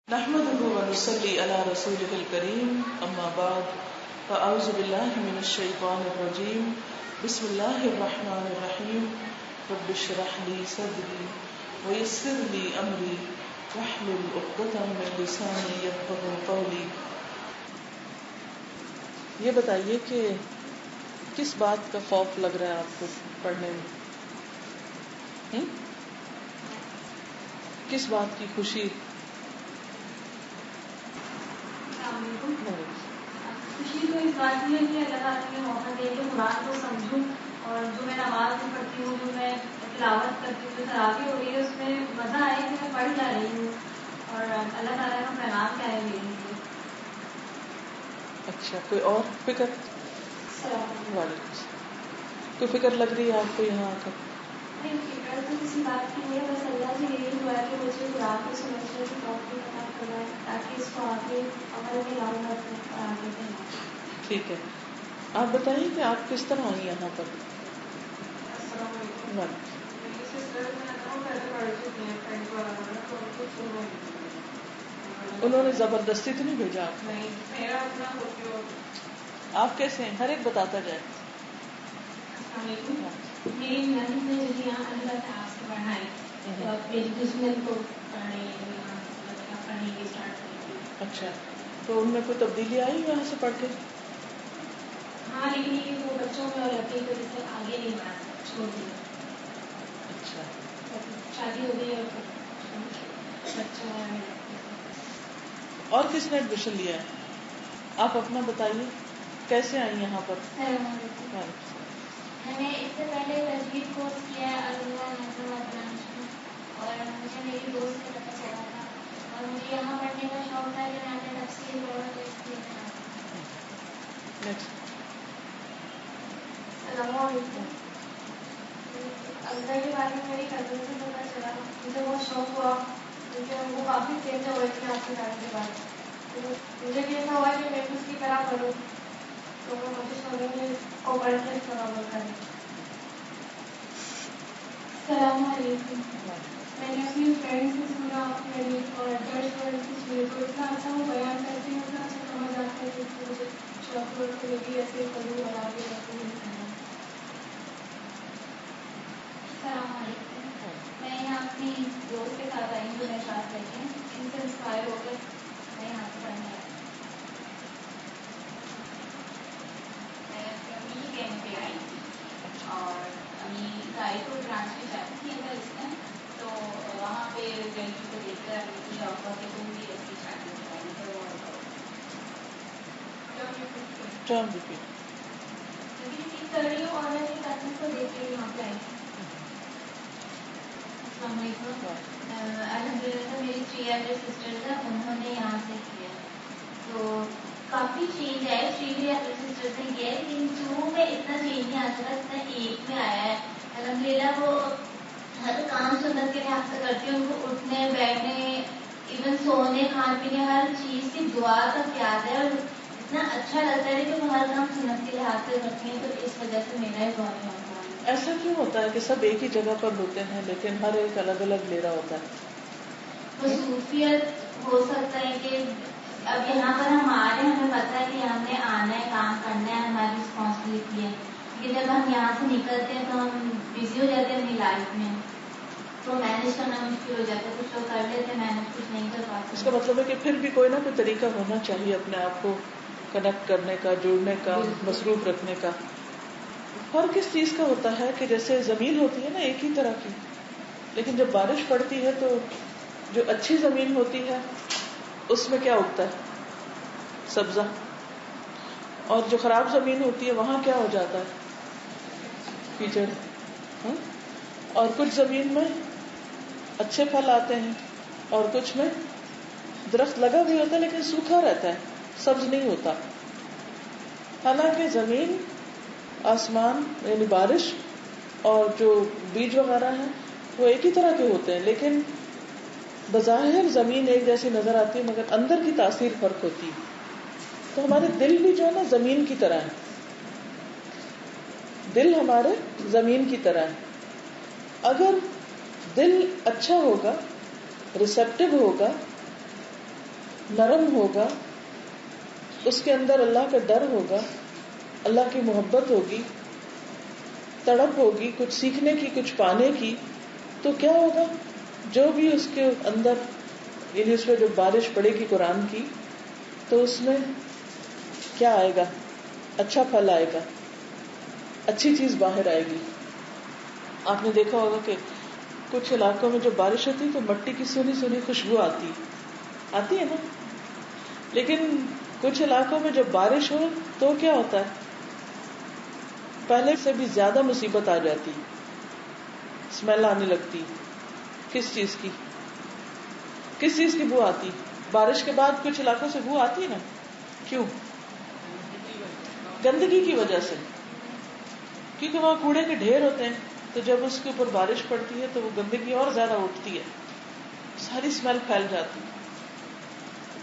نحمده ونصلي على رسوله الكريم اما بعد فاعوذ بالله من الشيطان الرجيم بسم الله الرحمن الرحيم رب اشرح لي صدري ويسر لي امري واحلل عقدة من لساني يفقهوا قولي. یہ بتائیے کہ کس بات کا خوف لگ رہا ہے آپ کو پڑھنے میں؟ کس بات کی خوشی؟ خوشی تو اس بات کی ہے کہ اللہ تعالیٰ نے موقع دے کہ قرآن کو سمجھوں، اور جو میں نماز میں پڑھتی ہوں، جو میں تلاوت کرتی ہوں، جو تراویح ہو رہی ہے، اس میں مزہ آئے کہ میں پڑھ جا رہی ہوں اور اللہ تعالیٰ کا پیغام کیا ہے میرے لیے. اچھا، کوئی اور فکر؟ کوئی فکر لگ رہی ہے آپ کو یہاں آ کر؟ نہیں، فکر تو کسی بات کی نہیں ہے، بس اللہ سے یہی ہوا ہے کہ مجھے قرآن کو سمجھنے کی توفیق عطا فرمائے تاکہ اس کو آگے عمل میں لاؤں گا اور آگے بڑھاؤں. ٹھیک ہے، آپ بتائیے کہ آپ کس طرح آئی یہاں پر؟ السلام علیکم. میری سسٹر میں پہلے پڑھ چکی ہیں فرینڈ وغیرہ، تو ان کو چھوڑا انہوں نے زبردستی تو نہیں بھیجا آپ؟ نہیں، میرا اپنا ہوتی ہو. آپ کیسے ہیں؟ ہر ایک بتاتا جائے. السلام علیکم. میری نند نے جو یہاں اللہ سے آپ سے پڑھائی تو اب میری دشمن کو پڑھنے کی اسٹارٹ کی. اچھا، تو ان میں کوئی تبدیلی آئی یہاں سے پڑھ کے؟ ہاں، لیکن یہ وہ بچوں میں اور لڑکی کی وجہ سے آگے نہیں بڑھا سکتے، چھوڑ دیا. اچھا، شادی ہو گئی اور بچہ ہے. اور کس نے ایڈمیشن لیا ہے؟ آپ اپنا بتائیے، کیسے آئی یہاں پر؟ میں نے اس سے پہلے تجوید کورس کیا ہے الحمدللہ حیدرآباد برانچ میں، اور مجھے میری دوست سے پتہ چلا تھا اور مجھے یہاں پڑھنے کا شوق تھا کہ میں اپنے تفصیل پڑھوں تو اس لیے میں السلام علیکم. اللہ کے بارے میں میری کزن سے پتہ چلا، مجھے بہت شوق ہوا کیونکہ وہ کافی چینج ہو گئی تھی آپ کے ٹائم کے بعد. تو مجھے بھی ایسا ہوا کہ میں اس کی طرح پڑھوں، تو میں کوشش کروں گی کو پڑھ کے اس طرح کریں. السلام علیکم. میں نے اپنی فرینڈ سے سنا میری اور چرچ والے سے سنے تو اتنا اچھا وہ بیان کرتے ہیں، اتنا اچھا سمجھ آتا ہے کہ مجھے شوق ہوا کہ میں بھی ایسے کروں اور آگے رہتی ہوں. السلام علیکم. میں یہاں اپنی دوست کے ساتھ آئی ہوں جو میرے ساتھ رہتی ہیں، ان سے انسپائر ہو کر میں یہاں سے پڑھنے آئی. میں اپنی امی کی کہنے پہ آئی اور امی رائے پور برانچ میں جاتی تھی اگر اس میں، تو وہاں پہ لڑکی کو دیکھ کر امی کو شوق ہوا کہ تم بھی ایسی شادی کروائی کرو اور ٹرم ریپیٹ کر رہی ہوں اور میں اپنی کزن کو دیکھ کے یہاں پہ آئی ہوں. السلام علیکم. الحمدللہ میری 3 elder sisters ہیں، انہوں نے یہاں سے کیا ہے تو کافی چینج ہے. 3 elder sisters نے کیا ہے لیکن 2 میں اتنا چینج نہیں آ سکا جتنا 1 میں آیا ہے. الحمدللہ وہ ہر کام سنت کے لحاظ سے کرتی ہیں، ان کو اٹھنے بیٹھنے ایون سونے کھان پینے ہر چیز کی دعا تک یاد ہے، اور اتنا اچھا لگتا ہے کہ وہ ہر کام سنت کے لحاظ سے کرتی ہیں. تو اس وجہ سے میرا ہی بہت شوق ہوا. ایسا کیوں ہوتا ہے کہ سب ایک ہی جگہ پر ہوتے ہیں لیکن ہر ایک الگ الگ لے رہا ہوتا ہے؟ مصروفیت ہو سکتا ہے کہ اب یہاں پر ہم آ رہے ہیں، ہمیں پتہ ہے کہ ہم نے آنا ہے، کام کرنا ہے، ہماری رسپانسبلٹی ہے. لیکن جب ہم یہاں سے نکلتے ہیں تو ہم بزی ہو جاتے ہیں اپنی لائف میں، تو مینیج کرنا مشکل ہو جاتا ہے. کچھ لوگ کر لیتے ہیں مینیج، کچھ نہیں کر پاتے. اس کا مطلب ہے کہ پھر بھی کوئی نہ کوئی طریقہ ہونا چاہیے اپنے آپ کو کنیکٹ کرنے کا، جوڑنے کا، مصروف رکھنے کا. فرق کس چیز کا ہوتا ہے کہ جیسے زمین ہوتی ہے نا ایک ہی طرح کی، لیکن جب بارش پڑتی ہے تو جو اچھی زمین ہوتی ہے اس میں کیا اگتا ہے؟ سبزہ. اور جو خراب زمین ہوتی ہے وہاں کیا ہو جاتا ہے؟ کیچڑ. اور کچھ زمین میں اچھے پھل آتے ہیں اور کچھ میں درخت لگا بھی ہوتا ہے لیکن سوکھا رہتا ہے، سبز نہیں ہوتا. حالانکہ زمین، آسمان یعنی بارش اور جو بیج وغیرہ ہیں وہ ایک ہی طرح کے ہوتے ہیں، لیکن بظاہر زمین ایک جیسی نظر آتی ہے مگر اندر کی تاثیر فرق ہوتی ہے. تو ہمارے دل بھی جو ہے نا زمین کی طرح ہے، دل ہمارے زمین کی طرح ہے. اگر دل اچھا ہوگا، ریسیپٹیو ہوگا، نرم ہوگا, اس کے اندر اللہ کا ڈر ہوگا, اللہ کی محبت ہوگی, تڑپ ہوگی کچھ سیکھنے کی, کچھ پانے کی, تو کیا ہوگا؟ جو بھی اس کے اندر, یعنی اس میں جو بارش پڑے گی قرآن کی, تو اس میں کیا آئے گا؟ اچھا پھل آئے گا, اچھی چیز باہر آئے گی. آپ نے دیکھا ہوگا کہ کچھ علاقوں میں جو بارش ہوتی ہے تو مٹی کی سونی سونی خوشبو آتی ہے نا, لیکن کچھ علاقوں میں جب بارش ہو تو کیا ہوتا ہے؟ پہلے سے بھی زیادہ مصیبت آ جاتی, اسمیل آنے لگتی. کس چیز کی بو آتی؟ بارش کے بعد کچھ علاقوں سے بو آتی ہے نا. کیوں؟ گندگی کی وجہ سے, کیونکہ وہاں کوڑے کے ڈھیر ہوتے ہیں, تو جب اس کے اوپر بارش پڑتی ہے تو وہ گندگی اور زیادہ اٹھتی ہے, ساری اسمیل پھیل جاتی.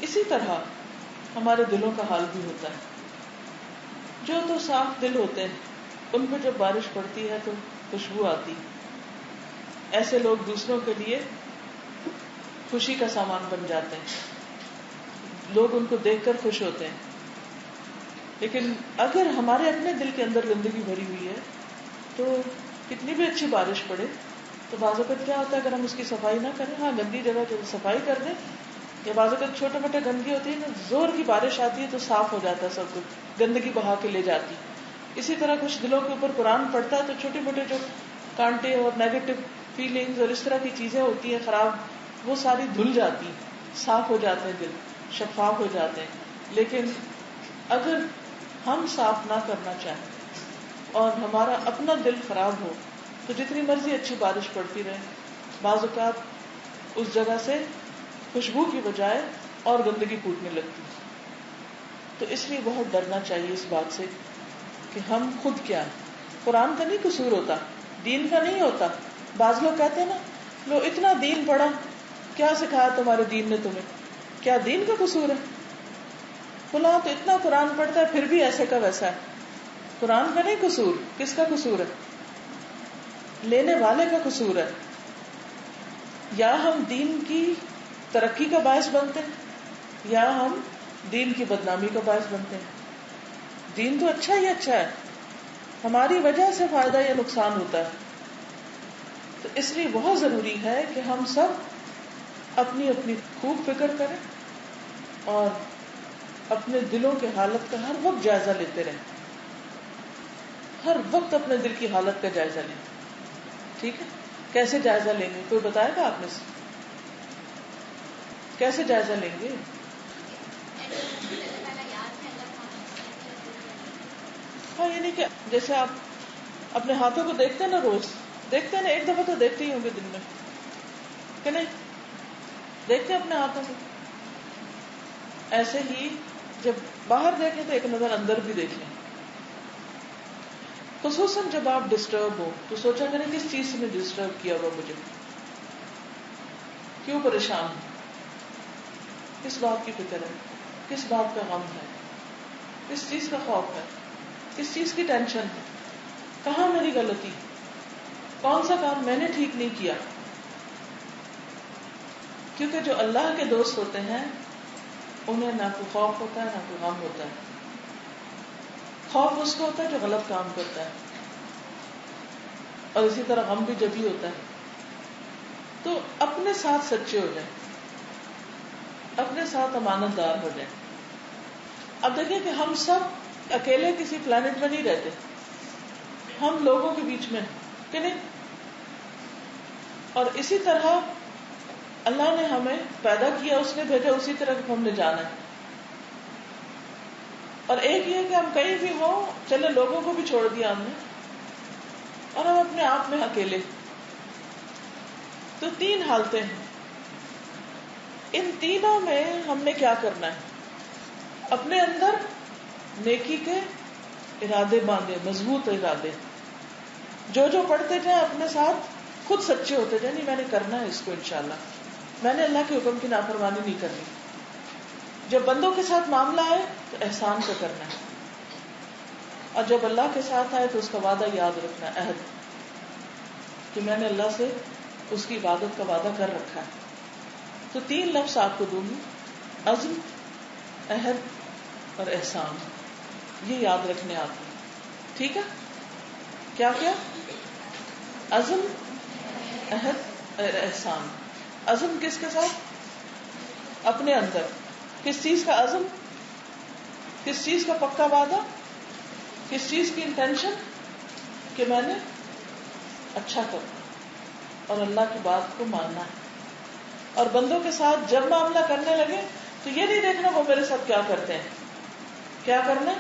اسی طرح ہمارے دلوں کا حال بھی ہوتا ہے. جو تو صاف دل ہوتے ہیں ان پہ جب بارش پڑتی ہے تو خوشبو آتی. ایسے لوگ دوسروں کے لیے خوشی کا سامان بن جاتے ہیں, لوگ ان کو دیکھ کر خوش ہوتے ہیں. لیکن اگر ہمارے اپنے دل کے اندر گندگی بھری ہوئی ہے تو کتنی بھی اچھی بارش پڑے تو بعض اوقات کیا ہوتا ہے, اگر ہم اس کی صفائی نہ کریں, ہاں گندی جگہ کی صفائی کر دیں, یا بعض اوقات چھوٹے موٹے گندگی ہوتی ہے نا, زور کی بارش آتی ہے تو صاف ہو جاتا ہے سب کچھ, گندگی بہا کے لے جاتی. اسی طرح کچھ دلوں کے اوپر قرآن پڑتا ہے تو چھوٹے موٹے جو کانٹے اور نیگیٹو فیلنگز اور اس طرح کی چیزیں ہوتی ہیں خراب, وہ ساری دھل جاتی, صاف ہو جاتے ہیں, دل شفاف ہو جاتے ہیں. لیکن اگر ہم صاف نہ کرنا چاہیں اور ہمارا اپنا دل خراب ہو تو جتنی مرضی اچھی بارش پڑتی رہے, بعض اوقات اس جگہ سے خوشبو کی بجائے اور گندگی پھوٹنے لگتی. تو اس لیے بہت ڈرنا چاہیے اس بات سے کہ ہم خود کیا ہیں. قرآن کا نہیں قصور ہوتا, دین کا نہیں ہوتا. بعض لوگ کہتے ہیں نا, لو اتنا دین پڑھا, کیا سکھایا تمہارے دین نے تمہیں؟ کیا دین کا قصور ہے؟ فلاں تو اتنا قرآن پڑھتا ہے پھر بھی ایسے کا ویسا ہے. قرآن کا نہیں قصور, کس کا قصور ہے؟ لینے والے کا قصور ہے. یا ہم دین کی ترقی کا باعث بنتے ہیں یا ہم دین کی بدنامی کا باعث بنتے ہیں. دین تو اچھا ہی اچھا ہے, ہماری وجہ سے فائدہ یا نقصان ہوتا ہے. تو اس لیے بہت ضروری ہے کہ ہم سب اپنی اپنی خوب فکر کریں اور اپنے دلوں کے حالت کا ہر وقت جائزہ لیتے رہیں. ہر وقت اپنے دل کی حالت کا جائزہ لیں. ٹھیک ہے؟ کیسے جائزہ لیں گے؟ کوئی بتائے گا آپ نے سے؟ کیسے جائزہ لیں گے؟ ہاں, یعنی کہ جیسے آپ اپنے ہاتھوں کو دیکھتے ہیں نا, روز دیکھتے ہیں نا, ایک دفعہ تو دیکھتے ہی ہوں گے دن میں, کہ نہیں؟ دیکھتے ہیں اپنے ہاتھوں کو. ایسے ہی جب باہر دیکھیں تو ایک نظر اندر بھی دیکھ لیں. خصوصاً جب آپ ڈسٹرب ہو تو سوچا کریں کس چیز سے ڈسٹرب کیا ہوا مجھے, کیوں پریشان ہوں, کس بات کی فکر ہے, کس بات کا غم ہے, کس چیز کا خوف ہے, کس چیز کی ٹینشن ہے, کہاں میری غلطی, کون سا کام میں نے ٹھیک نہیں کیا. کیونکہ جو اللہ کے دوست ہوتے ہیں انہیں نہ کوئی خوف ہوتا ہے نہ کوئی غم ہوتا ہے. خوف اس کو ہوتا ہے جو غلط کام کرتا ہے, اور اسی طرح غم بھی جب ہی ہوتا ہے. تو اپنے ساتھ سچے ہو جائیں, اپنے ساتھ امانت دار ہو جائیں. اب دیکھیں کہ ہم سب اکیلے کسی پلانٹ میں نہیں رہتے, ہم لوگوں کے بیچ میں, کہ نہیں؟ اور اسی طرح اللہ نے ہمیں پیدا کیا, اس نے بھیجا, اسی طرح ہم نے جانا ہے. اور ایک یہ کہ ہم کہیں بھی ہوں, چلے لوگوں کو بھی چھوڑ دیا ہم نے, اور ہم اپنے آپ میں اکیلے. تو تین حالتیں ہیں, ان تینوں میں ہم نے کیا کرنا ہے؟ اپنے اندر نیکی کے ارادے باندھے, مضبوط ارادے. جو پڑھتے جائیں اپنے ساتھ خود سچے ہوتے جائیں, نہیں میں نے کرنا ہے اس کو, انشاءاللہ میں نے اللہ کے حکم کی نافرمانی نہیں کرنی. جب بندوں کے ساتھ معاملہ آئے تو احسان کا کرنا ہے, اور جب اللہ کے ساتھ آئے تو اس کا وعدہ یاد رکھنا ہے, عہد, کہ میں نے اللہ سے اس کی عبادت کا وعدہ کر رکھا ہے. تو تین لفظ آپ کو دوں گی, عزم، عہد اور احسان، یہ یاد رکھنے آپ کو. ٹھیک ہے؟ کیا کیا؟ عزم، عہد اور احسان. عزم کس کے ساتھ؟ اپنے اندر. کس چیز کا عزم؟ کس چیز کا پکا وعدہ؟ کس چیز کی انٹینشن کہ میں نے اچھا کروں اور اللہ کی بات کو ماننا ہے. اور بندوں کے ساتھ جب معاملہ کرنے لگے تو یہ نہیں دیکھنا وہ میرے ساتھ کیا کرتے ہیں. کیا کرنا ہے؟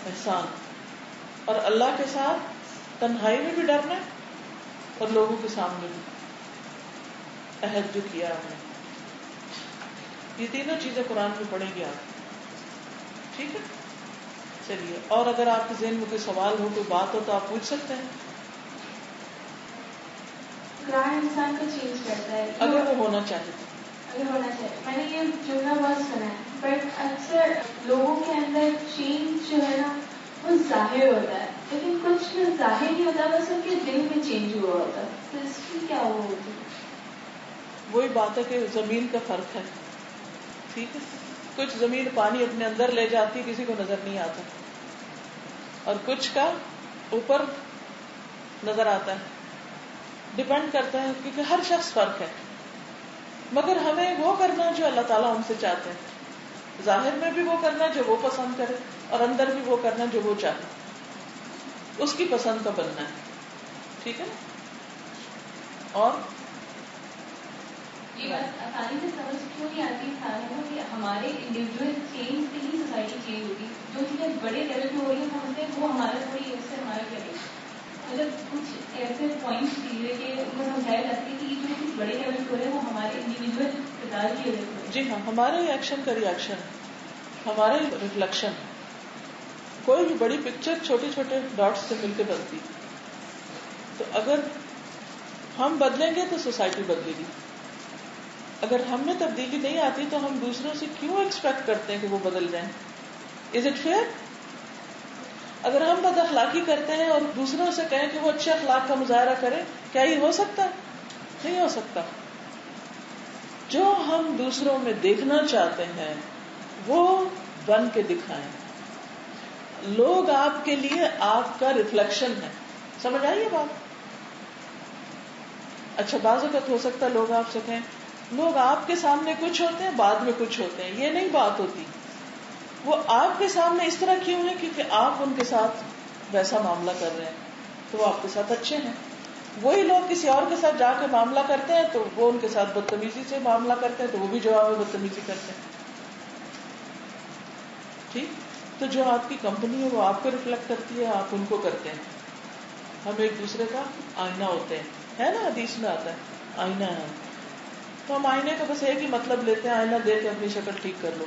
احسان. اور اللہ کے ساتھ تنہائی میں بھی ڈرنا ہے اور لوگوں کے سامنے بھی. عہد جو کیا آپ نے، یہ تینوں چیزیں قرآن میں پڑھیں گے آپ. ٹھیک ہے؟ چلیے، اور اگر آپ کے ذہن میں کوئی سوال ہو، کوئی بات ہو تو آپ پوچھ سکتے ہیں. قرآن انسان کو چینج کرتا ہے اگر وہ ہونا چاہے تو. اگر ہونا چاہیے. میں نے یہ جملہ بہت سنا ہے، بٹ اکثر لوگوں کے اندر چینج جو ہے نا وہ ظاہر ہوتا ہے، لیکن کچھ ظاہر نہیں ہوتا، بس ان کے دل میں چینج ہوا ہوتا ہے. تو اس کی کیا وہ ہوتی ہے؟ وہی بات ہے کہ زمین کا فرق ہے. ٹھیک ہے؟ کچھ زمین پانی اپنے اندر لے جاتی، کسی کو نظر نہیں آتا، اور کچھ کا اوپر نظر آتا ہے. ڈپینڈ کرتا ہے، کیونکہ ہر شخص فرق ہے. مگر ہمیں وہ کرنا جو اللہ تعالیٰ ہم سے چاہتے ہیں. ظاہر میں بھی وہ کرنا جو وہ پسند کرے، اور اندر بھی وہ کرنا جو وہ چاہے. اس کی پسند کا بننا ہے. ٹھیک ہے نا؟ اور یہ بات آسانی سے سمجھ کیوں نہیں آتی انسانوں کو کہ ہمارے انڈیویجل چینج سے ہی سوسائٹی چینج ہوگی. جو چیزیں بڑے لیول پہ ہو رہی ہیں ہم سے وہ ہمارا تھوڑی اس سے ہمارا کرے. مطلب کچھ ایسے پوائنٹس دیے کہ ان کو سمجھایا جاتا ہے کہ یہ جو کچھ بڑے لیول پہ ہو رہے ہیں وہ ہمارے انڈیویجل کردار کی وجہ سے. جی ہاں، ہمارے ایکشن کا ریئیکشن، ہمارے ریفلیکشن. کوئی بھی بڑی پکچر چھوٹے چھوٹے ڈاٹس سے مل کے بنتی. تو اگر ہم بدلیں گے تو سوسائٹی بدلے گی. اگر ہم میں تبدیلی نہیں آتی تو ہم دوسروں سے کیوں ایکسپیکٹ کرتے ہیں کہ وہ بدل جائیں؟ Is it fair? اگر ہم بد اخلاقی کرتے ہیں اور دوسروں سے کہیں کہ وہ اچھے اخلاق کا مظاہرہ کریں، کیا یہ ہو سکتا ہے؟ نہیں ہو سکتا. جو ہم دوسروں میں دیکھنا چاہتے ہیں وہ بن کے دکھائیں. لوگ آپ کے لیے آپ کا ریفلیکشن ہے. سمجھ آئیے بات؟ اچھا، بعض اوقات ہو سکتا ہے لوگ آپ سے کہیں لوگ آپ کے سامنے کچھ ہوتے ہیں بعد میں کچھ ہوتے ہیں. یہ نہیں بات ہوتی. وہ آپ کے سامنے اس طرح کیوں ہے؟ کیونکہ آپ ان کے ساتھ ویسا معاملہ کر رہے ہیں تو وہ آپ کے ساتھ اچھے ہیں. وہی لوگ کسی اور کے ساتھ جا کے معاملہ کرتے ہیں تو وہ ان کے ساتھ بدتمیزی سے معاملہ کرتے ہیں تو وہ بھی جواب میں بدتمیزی کرتے ہیں. ٹھیک؟ تو جو آپ کی کمپنی ہے وہ آپ کو ریفلیکٹ کرتی ہے، آپ ان کو کرتے ہیں. ہم ایک دوسرے کا آئینہ ہوتے ہیں، ہے نا؟ حدیث میں آتا ہے آئینہ ہے. تو ہم آئینے کا بس ایک ہی مطلب لیتے ہیں، آئینہ دیکھ کے اپنی شکل ٹھیک کر لو.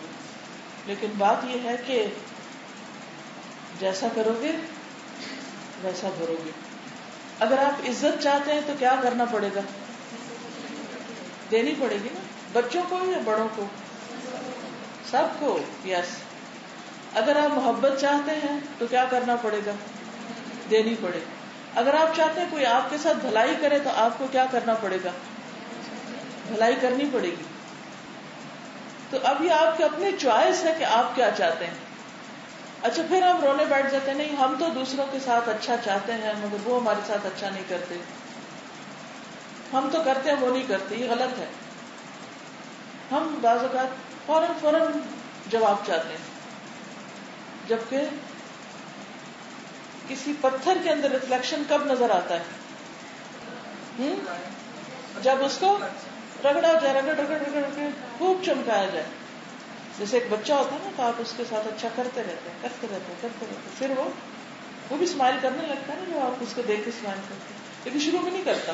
لیکن بات یہ ہے کہ جیسا کرو گے ویسا بھرو گے. اگر آپ عزت چاہتے ہیں تو کیا کرنا پڑے گا؟ دینی پڑے گی نا. بچوں کو یا بڑوں کو؟ سب کو. یس. اگر آپ محبت چاہتے ہیں تو کیا کرنا پڑے گا؟ دینی پڑے. اگر آپ چاہتے ہیں کوئی آپ کے ساتھ بھلائی کرے تو آپ کو کیا کرنا پڑے گا؟ بھلائی کرنی پڑے گی. تو اب یہ آپ کی اپنی چوائس ہے کہ آپ کیا چاہتے ہیں. اچھا، پھر ہم رونے بیٹھ جاتے ہیں نہیں ہم تو دوسروں کے ساتھ اچھا چاہتے ہیں مگر وہ ہمارے ساتھ اچھا نہیں کرتے. ہم تو کرتے ہیں وہ نہیں کرتے. یہ غلط ہے. ہم بعض اوقات فوراً جواب چاہتے ہیں، جبکہ کسی پتھر کے اندر ریفلیکشن کب نظر آتا ہے؟ جب اس کو رگڑا جائے، رگڑ خوب چمکایا جائے. جیسے ایک بچہ ہوتا ہے نا تو آپ اس کے ساتھ اچھا کرتے رہتے پھر وہ بھی اسمائل کرنے لگتا ہے نا جو آپ اس کو دیکھ کے اسمائل کرتے ہیں، لیکن شروع میں نہیں کرتا.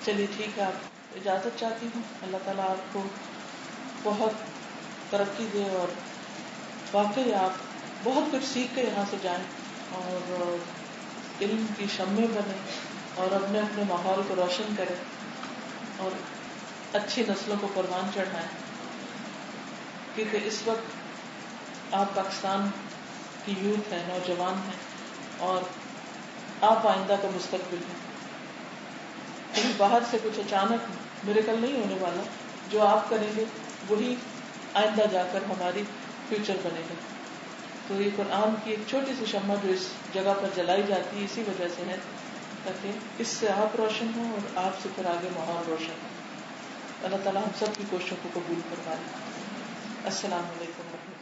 چلیے ٹھیک ہے، آپ اجازت چاہتی ہوں. اللہ تعالیٰ آپ کو بہت ترقی دے اور واقعی آپ بہت کچھ سیکھ کے یہاں سے جائیں اور علم کی شمع بنے اور اپنے اپنے ماحول کو روشن کریں اور اچھی نسلوں کو پروان چڑھائیں. کیونکہ اس وقت آپ پاکستان کی یوتھ ہے، نوجوان ہیں اور آپ آئندہ کا مستقبل ہیں. کہیں باہر سے کچھ اچانک میریکل نہیں ہونے والا. جو آپ کریں گے وہی آئندہ جا کر ہماری فیوچر بنے گا. تو یہ قرآن کی ایک چھوٹی سی شمع جو اس جگہ پر جلائی جاتی ہے اسی وجہ سے ہے تاکہ اس سے آپ روشن ہوں اور آپ سے پھر آگے ماحول روشن ہو. اللہ تعالیٰ ہم سب کی کوششوں کو قبول فرمائے. السلام علیکم.